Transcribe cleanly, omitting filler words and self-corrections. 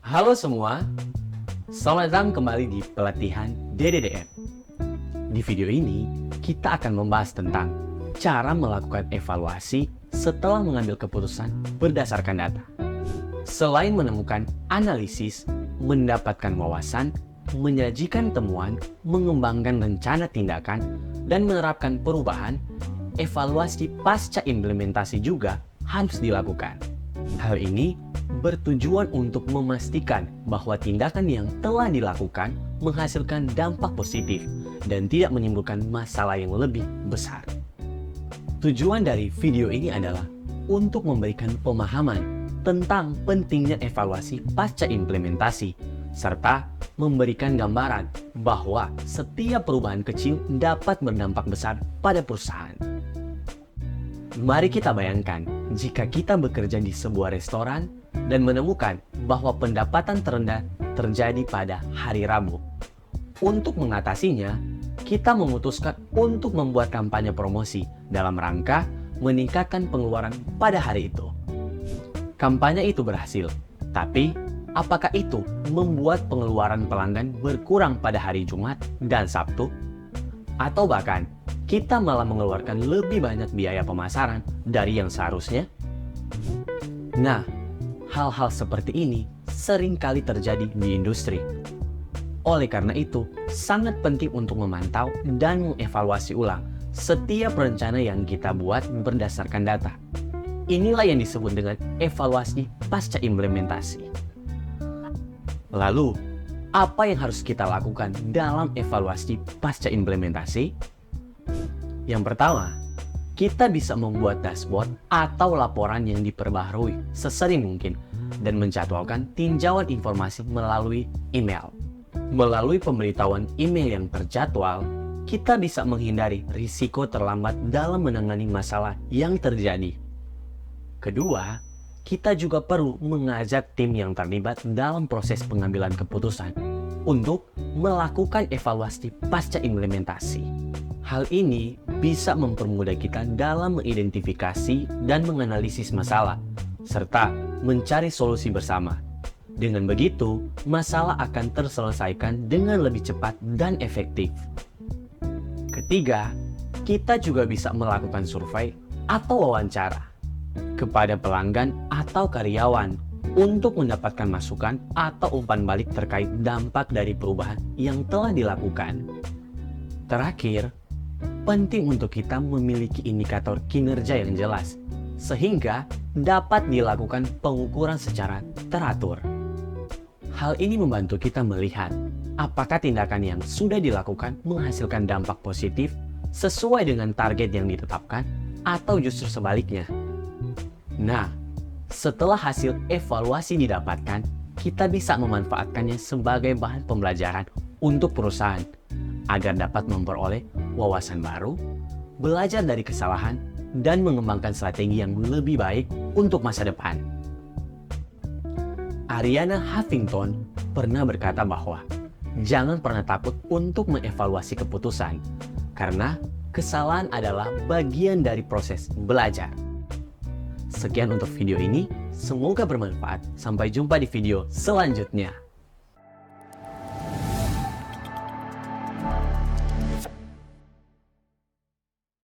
Halo semua, selamat datang kembali di pelatihan DDDM. Di video ini, kita akan membahas tentang cara melakukan evaluasi setelah mengambil keputusan berdasarkan data. Selain menemukan analisis, mendapatkan wawasan, menyajikan temuan, mengembangkan rencana tindakan, dan menerapkan perubahan, evaluasi pasca implementasi juga harus dilakukan. Hal ini bertujuan untuk memastikan bahwa tindakan yang telah dilakukan menghasilkan dampak positif dan tidak menimbulkan masalah yang lebih besar. Tujuan dari video ini adalah untuk memberikan pemahaman tentang pentingnya evaluasi pasca implementasi, serta memberikan gambaran bahwa setiap perubahan kecil dapat berdampak besar pada perusahaan. Mari kita bayangkan jika kita bekerja di sebuah restoran dan menemukan bahwa pendapatan terendah terjadi pada hari Rabu. Untuk mengatasinya, kita memutuskan untuk membuat kampanye promosi dalam rangka meningkatkan pengeluaran pada hari itu. Kampanye itu berhasil, tapi apakah itu membuat pengeluaran pelanggan berkurang pada hari Jumat dan Sabtu? Atau bahkan, kita malah mengeluarkan lebih banyak biaya pemasaran dari yang seharusnya? Nah, hal-hal seperti ini sering kali terjadi di industri. Oleh karena itu, sangat penting untuk memantau dan mengevaluasi ulang setiap rencana yang kita buat berdasarkan data. Inilah yang disebut dengan evaluasi pasca implementasi. Lalu, apa yang harus kita lakukan dalam evaluasi pasca implementasi? Yang pertama, kita bisa membuat dashboard atau laporan yang diperbaharui sesering mungkin dan menjadwalkan tinjauan informasi melalui email. Melalui pemberitahuan email yang terjadwal, kita bisa menghindari risiko terlambat dalam menangani masalah yang terjadi. Kedua, kita juga perlu mengajak tim yang terlibat dalam proses pengambilan keputusan untuk melakukan evaluasi pasca implementasi. Hal ini bisa mempermudah kita dalam mengidentifikasi dan menganalisis masalah, serta mencari solusi bersama. Dengan begitu, masalah akan terselesaikan dengan lebih cepat dan efektif. Ketiga, kita juga bisa melakukan survei atau wawancara kepada pelanggan atau karyawan untuk mendapatkan masukan atau umpan balik terkait dampak dari perubahan yang telah dilakukan. Terakhir, penting untuk kita memiliki indikator kinerja yang jelas, sehingga dapat dilakukan pengukuran secara teratur. Hal ini membantu kita melihat apakah tindakan yang sudah dilakukan menghasilkan dampak positif sesuai dengan target yang ditetapkan atau justru sebaliknya. Nah, setelah hasil evaluasi didapatkan, kita bisa memanfaatkannya sebagai bahan pembelajaran untuk perusahaan agar dapat memperoleh wawasan baru, belajar dari kesalahan, dan mengembangkan strategi yang lebih baik untuk masa depan. Arianna Huffington pernah berkata bahwa jangan pernah takut untuk mengevaluasi keputusan, karena kesalahan adalah bagian dari proses belajar. Sekian untuk video ini, semoga bermanfaat. Sampai jumpa di video selanjutnya.